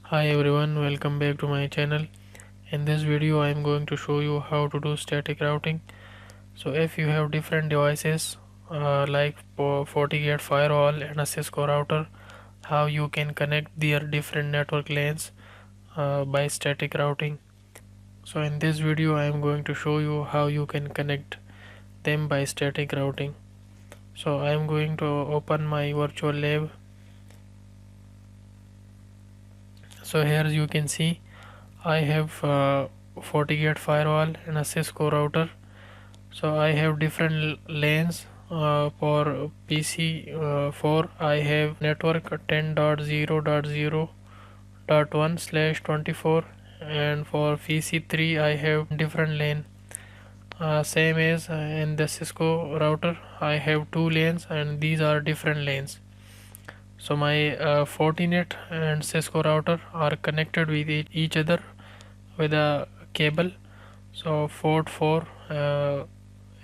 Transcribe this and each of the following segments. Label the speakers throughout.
Speaker 1: Hi everyone, welcome back to my channel. In this video I am going to show you how to do static routing. So if you have different devices like FortiGate Firewall and a Cisco router, how you can connect their different network lanes by static routing. So in this video I am going to show you how you can connect them by static routing. So I am going to open my virtual lab. So here you can see I have FortiGate firewall and a Cisco router. So I have different lanes for PC4. I have network 10.0.0.1/24, and for PC3 I have different lane. Same as in the Cisco router, I have two lanes and these are different lanes. So my FortiNet and Cisco router are connected with each other with a cable. So port 4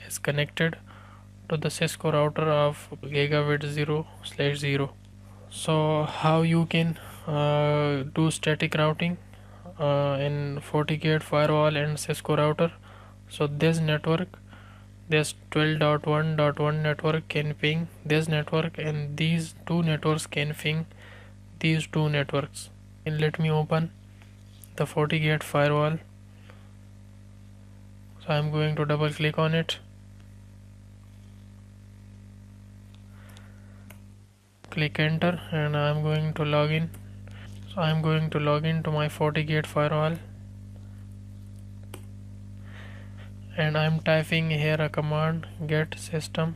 Speaker 1: is connected to the Cisco router of gigabit 0/0. So how you can do static routing in FortiGate firewall and Cisco router. So this 12.1.1 network can ping this network, and these two networks can ping these two networks. And let me open the FortiGate firewall. So I'm going to double click on it, click enter, and I'm going to log in. So I'm going to log in to my FortiGate firewall, and I'm typing here a command get system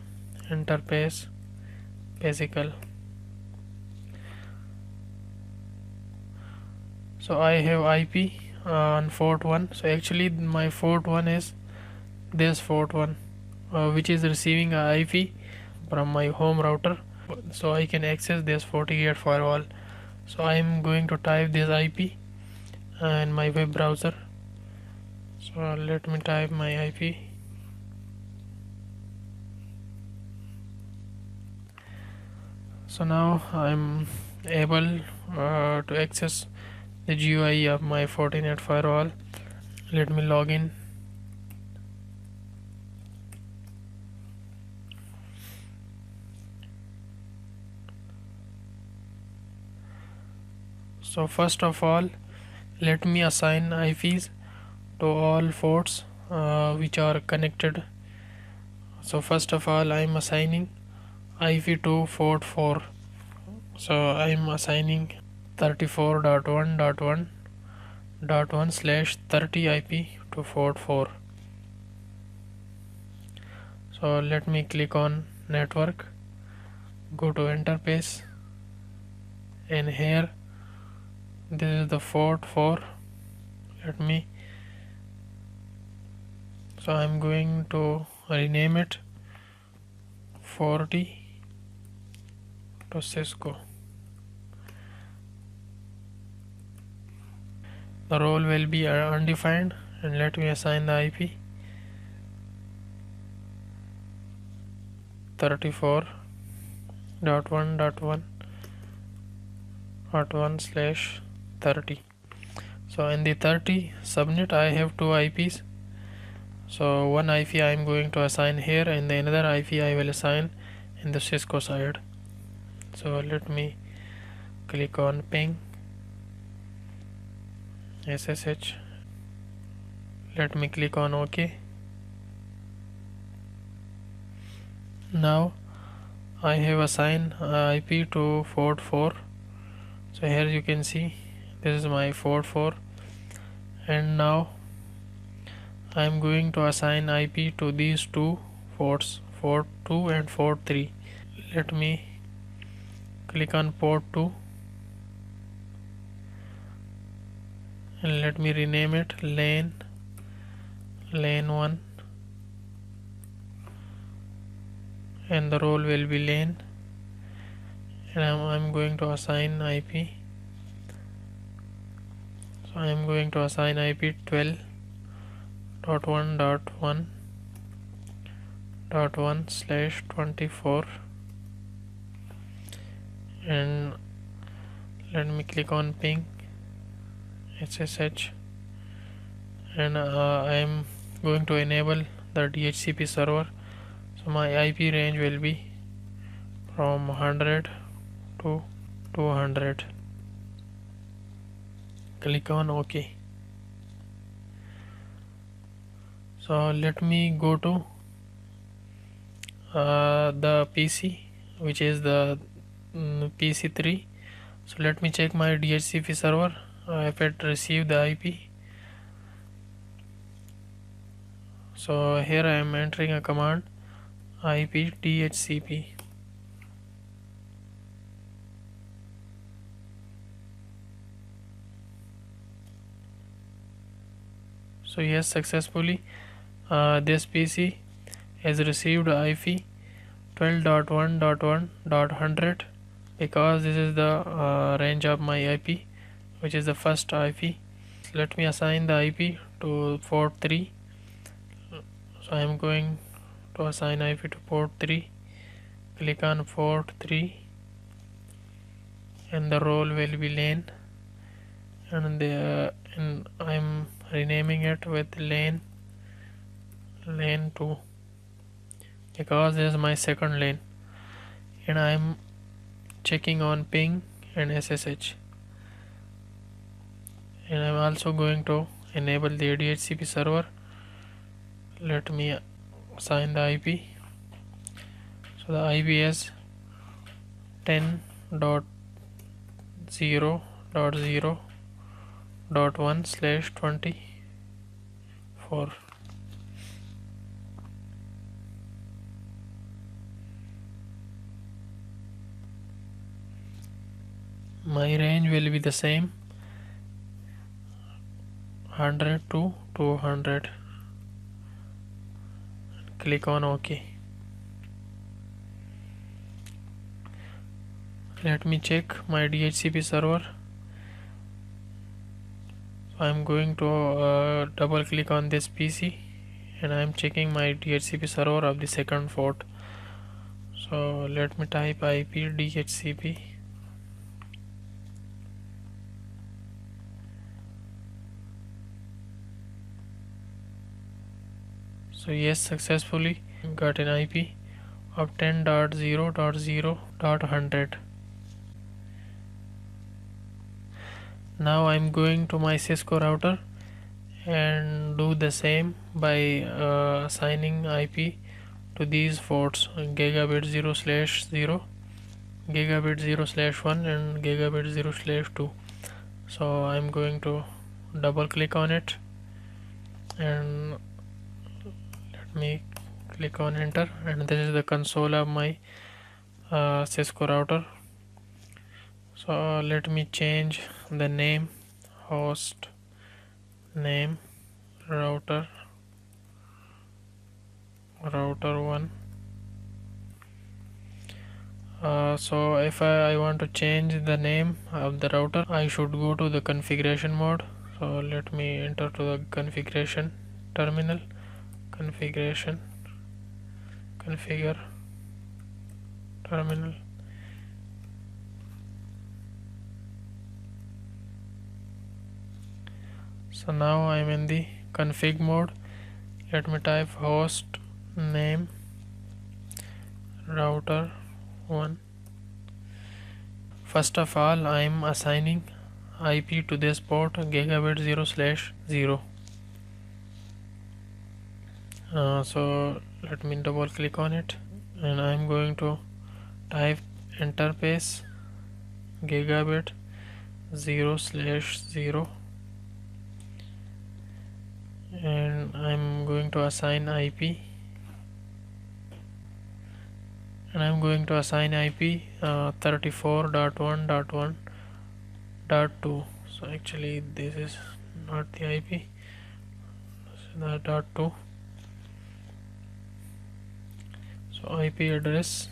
Speaker 1: interface physical. So I have IP on port 1. So actually my port 1 is this port 1 which is receiving a IP from my home router, so I can access this FortiGate firewall. So I am going to type this IP in my web browser. So let me type my IP. So now I'm able to access the GUI of my FortiNet firewall. Let me log in. So first of all, let me assign IPs to all ports which are connected. So first of all, I am assigning IP to port 4. So I am assigning 34.1.1.1/30 IP to port 4. So let me click on network, go to interface, and here this is the port 4. Let me, so I'm going to rename it 40 to Cisco. The role will be undefined, and let me assign the IP 34.1.1.1/30. So in the 30 subnet I have two IPs. So one IP I am going to assign here, and the another IP I will assign in the Cisco side. So let me click on ping SSH. Let me click on OK. Now I have assigned IP to port 4. So here you can see this is my port 4, and now I am going to assign IP to these two ports, port 2 and port 3. Let me click on port 2 and let me rename it lane 1, and the role will be lane, and I'm going to assign IP. So I am going to assign IP 12.1.1.1/24, and let me click on ping SSH, and I am going to enable the DHCP server. So my IP range will be from 100 to 200. Click on OK. So let me go to the PC, which is the PC3. So let me check my DHCP server if it received the IP. So here I am entering a command IP DHCP. So yes, successfully this PC has received IP 12.1.1.100 because this is the range of my IP, which is the first IP. So let me assign the IP to port 3. So I am going to assign IP to port 3. Click on port 3 and the role will be LAN, and I am renaming it with LAN 2 because this is my second LAN, and I am checking on ping and SSH, and I am also going to enable the DHCP server. Let me assign the IP. So the IP is 10.0.0.1/24. My range will be the same, 100 to 200. Click on OK. Let me check my DHCP server. So I am going to double click on this PC, and I am checking my DHCP server of the second port. So let me type IP DHCP. So yes, successfully got an IP of 10.0.0.100. Now I'm going to my Cisco router and do the same by assigning IP to these ports: gigabit 0/0, gigabit 0/1, and gigabit 0/2. So I'm going to double click on it, and let me click on enter, and this is the console of my Cisco router. So let me change the name, host name, router 1. So if I want to change the name of the router, I should go to the configuration mode. So let me enter to the configuration terminal, configuration, configure terminal. So now I am in the config mode. Let me type host name router 1. First of all, I am assigning IP to this port gigabit 0/0. So let me double click on it, and I am going to type interface gigabit 0/0, and I'm going to assign IP, and I'm going to assign IP 34.1.1.2. So actually this is not the IP, this is the .2. So IP address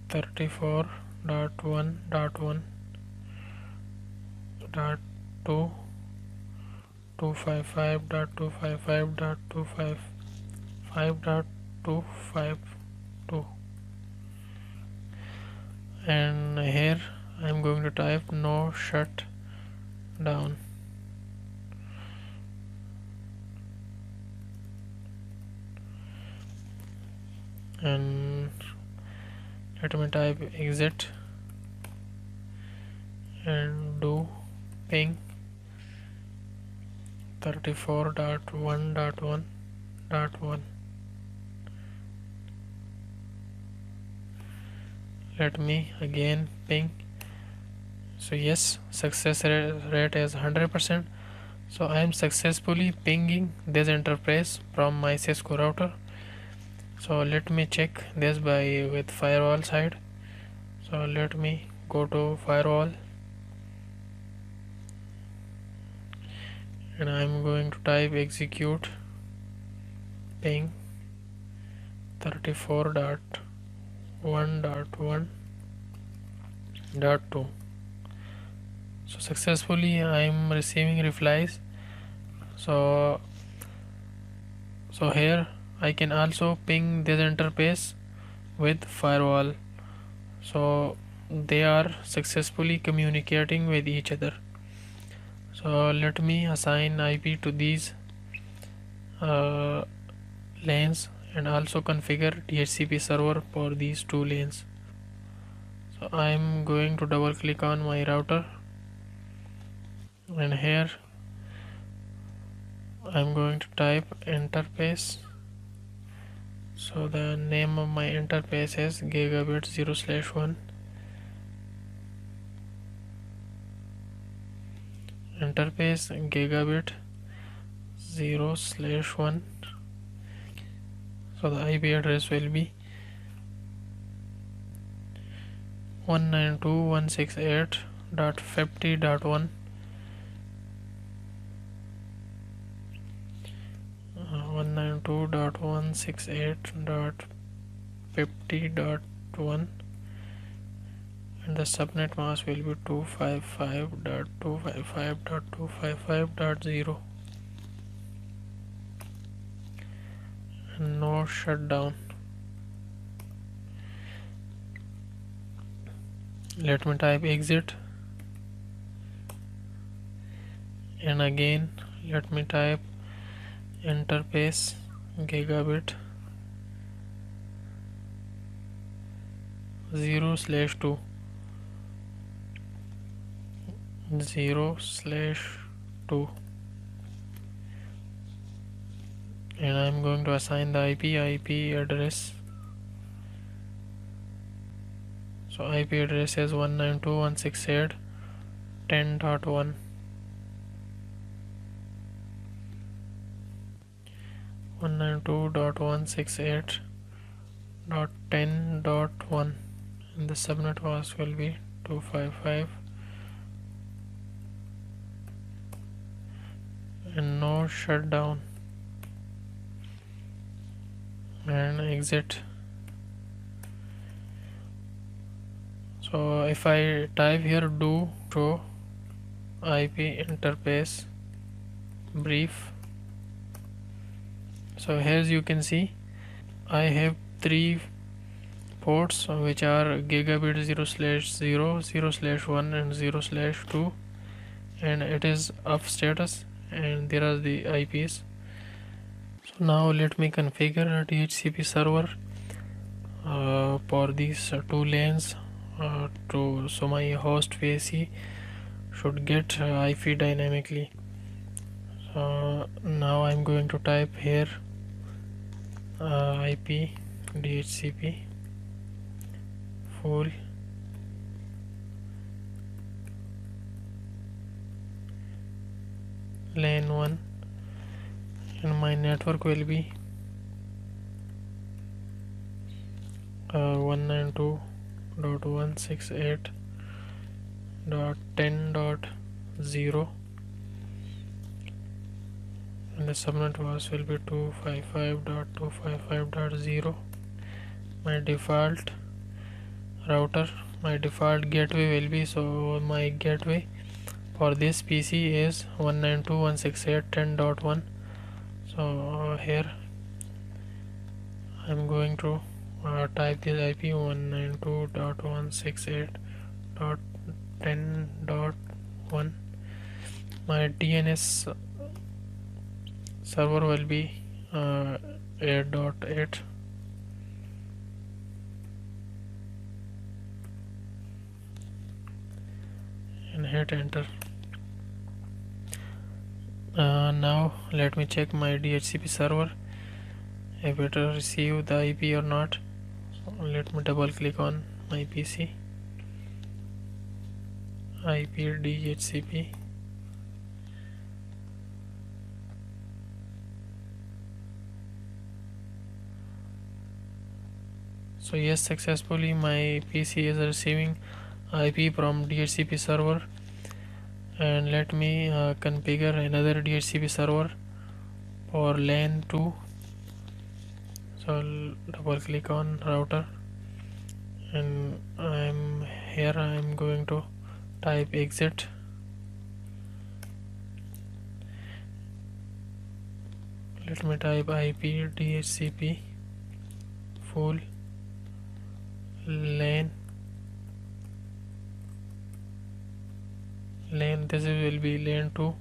Speaker 1: 34.1.1.2 255.255.255.252, and here I'm going to type no shut down, and let me type exit and do ping 34.1.1.1. Let me again ping. So yes, success rate is 100%. So I am successfully pinging this interface from my Cisco router. So let me check this with firewall side. So let me go to firewall, and I am going to type execute ping 34.1.1.2. So successfully I am receiving replies. So here I can also ping this interface with firewall, so they are successfully communicating with each other. So let me assign IP to these lanes and also configure DHCP server for these two lanes. So I am going to double click on my router, and here I am going to type interface. So the name of my interface is gigabit 0/1, interface gigabit 0/1. So the IP address will be 192.168.50.1, 192.168.50.1, and the subnet mask will be 255.255.255.0, and no shutdown. Let me type exit, and again let me type interface gigabit 0/2, 0/2, and I'm going to assign the IP address. So IP address is 192.168.10.1, 192.168.10.1, and the subnet mask will be 255, and no shutdown, and exit. So if I type here do show IP interface brief, so here you can see I have 3 ports which are gigabit 0/0, 0/1, and 0/2, and it is up status, and there are the IPs. So now let me configure a DHCP server for these two lanes, so my host VAC should get IP dynamically. So now I'm going to type here IP DHCP full lane 1, and my network will be 192.168.10.0, and the subnet mask will be 255.255.0. my default router, my default gateway will be, so my gateway for this PC is 192.168.10.1. so here I'm going to type this IP 192.168.10.1, dot 10.1. My DNS server will be 8.8, and hit enter. Now let me check my DHCP server if it receive the IP or not. So let me double click on my PC. IP DHCP. So yes, successfully my PC is receiving IP from DHCP server. And let me configure another DHCP server for LAN 2. So I'll double click on router, and I'm going to type exit. Let me type IP DHCP full LAN. This will be LAN 2,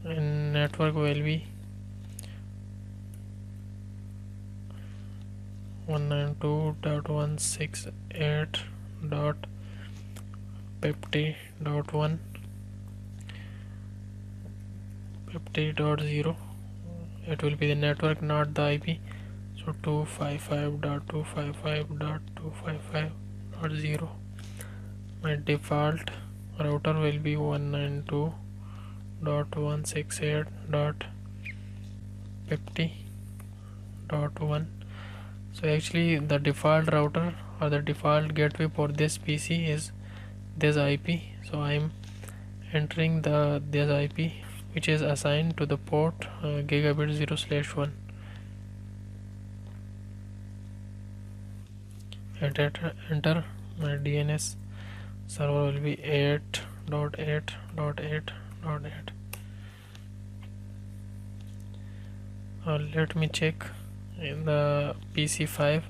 Speaker 1: and network will be 192.168.50.1 50.0. It will be the network, not the IP. So 255.255.255.0. My default router will be 192.168.50.1. So actually the default router or the default gateway for this PC is this IP. So I am entering this IP which is assigned to the port gigabit 0/1. At enter, my DNS server will be 8.8.8.8. Let me check in the PC5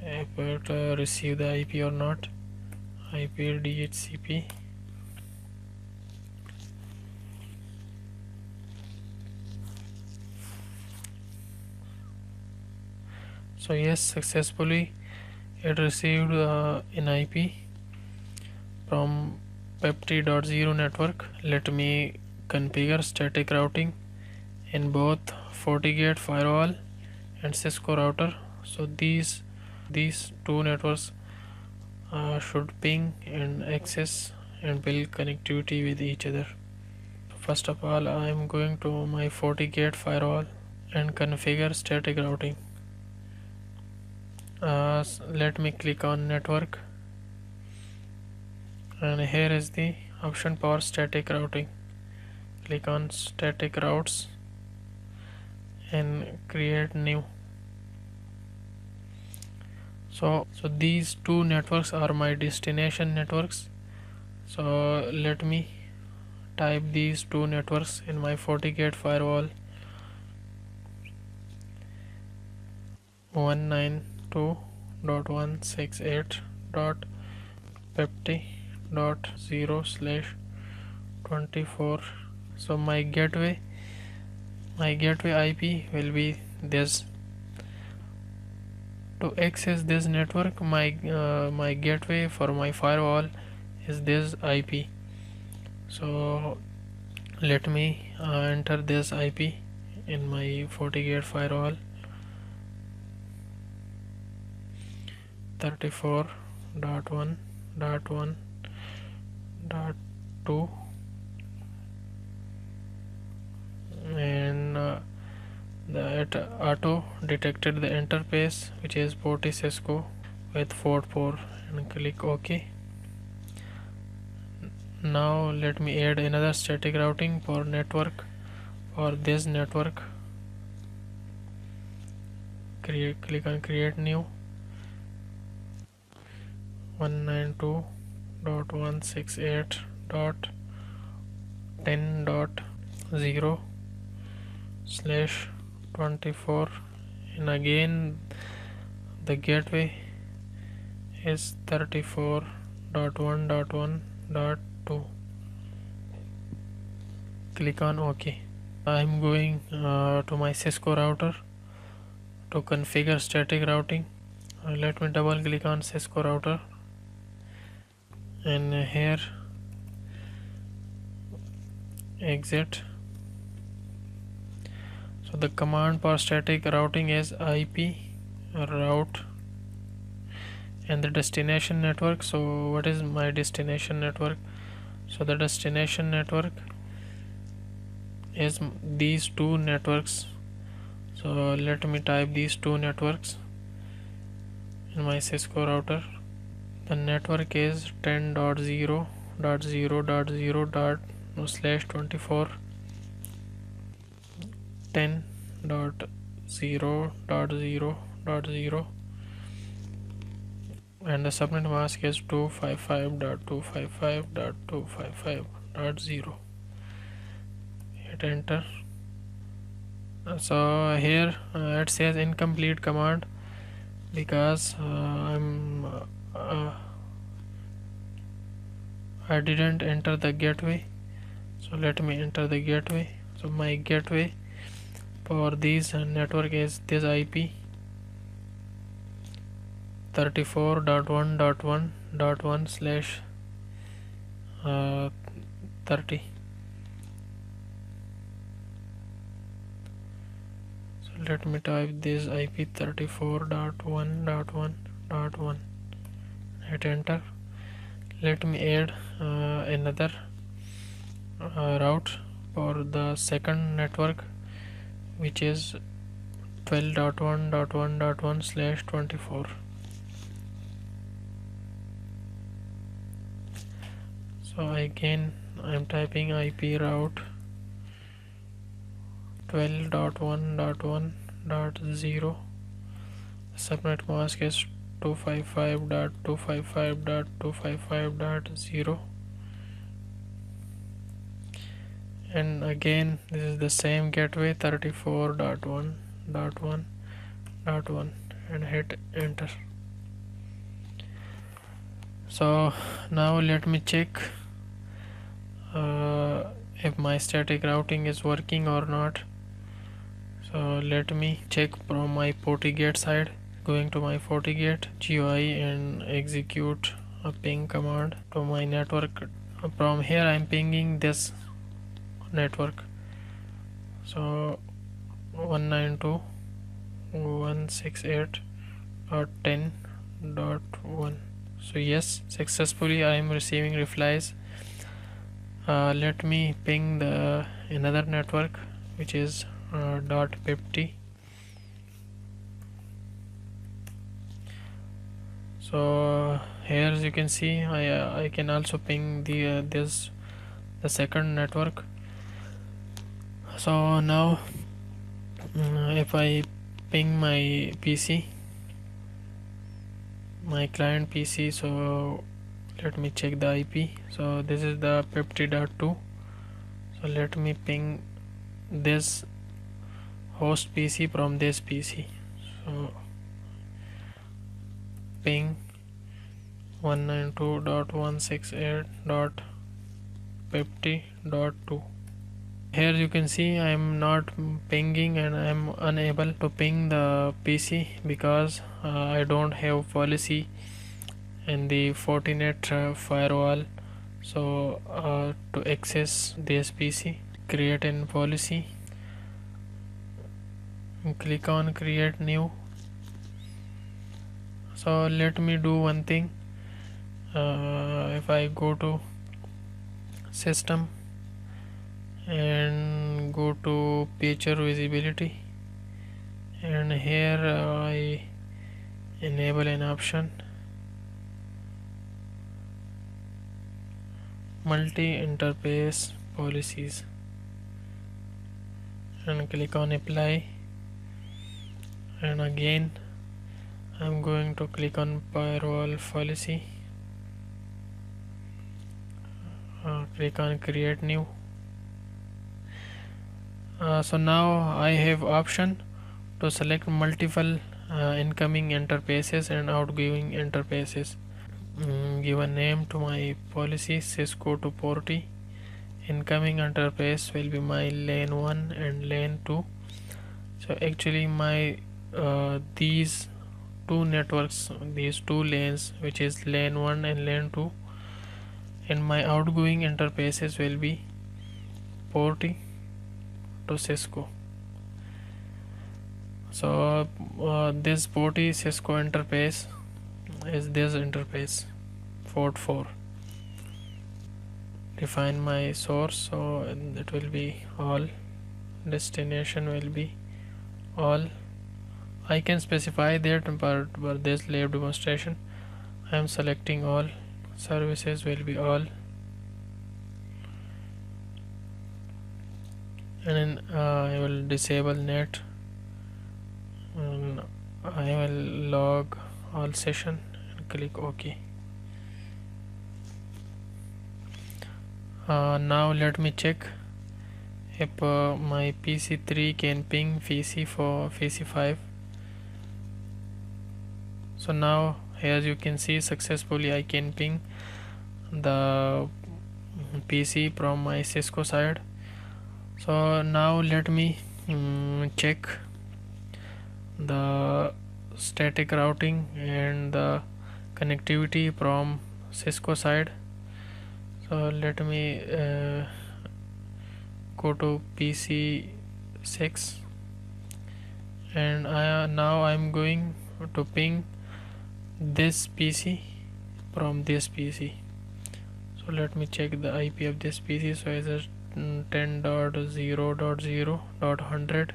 Speaker 1: if it receive the IP or not. IP DHCP. So yes, successfully it received an IP from 50.0 network. Let me configure static routing in both FortiGate Firewall and Cisco router. So these two networks should ping and access and build connectivity with each other. First of all, I am going to my FortiGate Firewall and configure static routing. Let me click on network, and here is the option for static routing. Click on static routes and create new. So these two networks are my destination networks. So let me type these two networks in my FortiGate Firewall. 192.168.50.0/24. So my gateway IP will be this. To access this network, my gateway for my firewall is this IP. So let me enter this IP in my FortiGate Firewall. 34.1.1.2, and that auto detected the interface, which is Cisco with 44, and click OK. Now let me add another static routing for network. For this network, click on create new. 192.168.10.0/24, and again the gateway is 34.1.1.2. Click on OK. I'm going to my Cisco router to configure static routing. Let me double click on Cisco router, and here exit. So the command for static routing is IP route and the destination network. So what is my destination network? So the destination network is these two networks. So let me type these two networks in my Cisco router. The network is 10.0.0.0./24, 10.0.0.0, and the subnet mask is 255.255.255.0. Hit enter. So here it says incomplete command because I didn't enter the gateway. So let me enter the gateway. So my gateway for this network is this IP 34.1.1.1/30. So let me type this IP 34.1.1.1. Hit enter. Let me add another route for the second network, which is 12.1.1.1/24. So again I'm typing IP route 12.1.1.0. subnet mask is 255.255.255.0, and again this is the same gateway 34.1.1.1, and hit enter. So now let me check if my static routing is working or not. So let me check from my FortiGate side. Going to my FortiGate GUI and execute a ping command to my network. From here I'm pinging this network. So 192.168.10.1. So yes, successfully I am receiving replies. Let me ping the another network, which is .50. So here as you can see, I can also ping the second network. So now if I ping my PC, my client PC, so let me check the IP. So this is the 50.2. so let me ping this host PC from this PC. So ping 192.168.50.2. Here you can see I am not pinging and I am unable to ping the PC because I don't have policy in the FortiGate firewall. So to access this PC, create a policy, click on create new. So let me do one thing. If I go to system and go to picture visibility, and here I enable an option multi-interface policies and click on apply, and again I'm going to click on firewall policy, click on create new. So now I have option to select multiple incoming interfaces and outgoing interfaces. Give a name to my policy, Cisco to Porty. Incoming interface will be my lane 1 and lane 2. So actually my these two networks, these two lanes, which is lane 1 and lane 2, and my outgoing interfaces will be Porty to Cisco. So this Porty Cisco interface is this interface, port 4. Define my source, so it will be all, destination will be all. I can specify that, but for this live demonstration I am selecting all. Services will be all, and then I will disable net, and I will log all session and click OK. Now let me check if my PC3 can ping PC for PC5. So now as you can see, successfully I can ping the PC from my Cisco side. So now let me check the static routing and the connectivity from Cisco side. So let me go to PC6, and now I'm going to ping this PC from this PC. So let me check the IP of this PC. So it's a 10.0.0.100.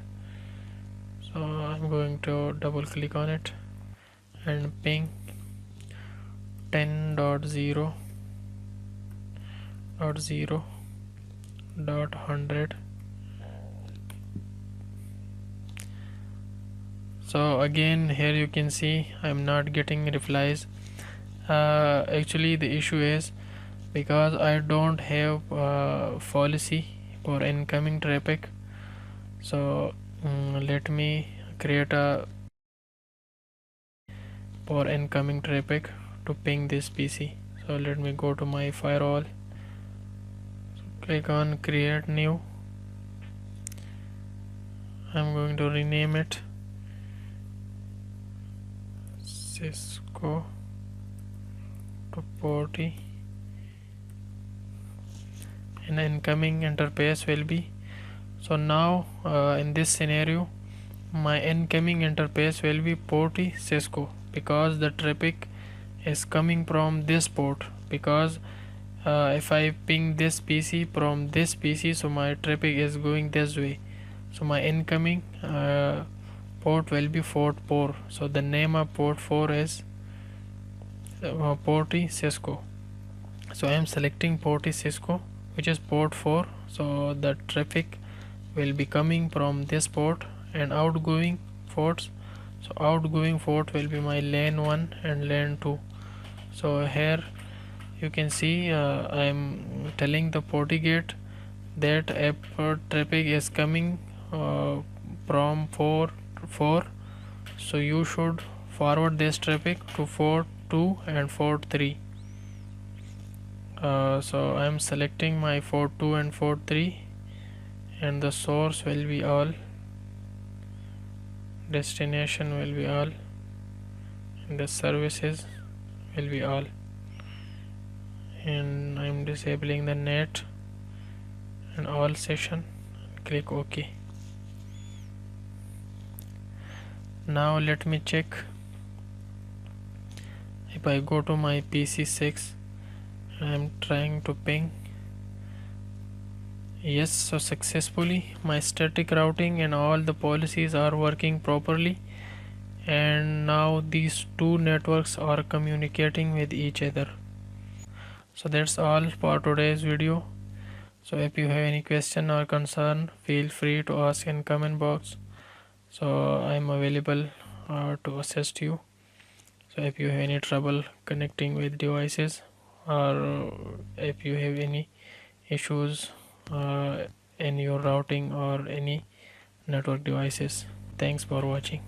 Speaker 1: So I'm going to double click on it and ping 10.0.0.100. So again here you can see I'm not getting replies. Actually the issue is because I don't have policy for incoming traffic. So let me create a for incoming traffic to ping this PC. So let me go to my firewall, click on create new. I'm going to rename it Cisco to Porty, and incoming interface will be. So now in this scenario my incoming interface will be Porty Cisco, because the traffic is coming from this port. Because if I ping this PC from this PC, so my traffic is going this way. So my incoming port will be port 4. So the name of port 4 is Porty Cisco. So I am selecting Porty Cisco, which is port 4. So the traffic will be coming from this port and outgoing ports. So outgoing port will be my lane 1 and lane 2. So here you can see I am telling the FortiGate that if traffic is coming from port 4, so you should forward this traffic to port 2 and port 3. So I am selecting my port 2 and port 3, and the source will be all, destination will be all, and the services will be all, and I'm disabling the net and all session. Click OK. Now let me check if I go to my PC6 and I'm trying to ping. Yes, so successfully my static routing and all the policies are working properly, and now these two networks are communicating with each other. So that's all for today's video. So if you have any question or concern, feel free to ask in comment box. So I'm available to assist you. So if you have any trouble connecting with devices, or if you have any issues in your routing or any network devices. Thanks for watching.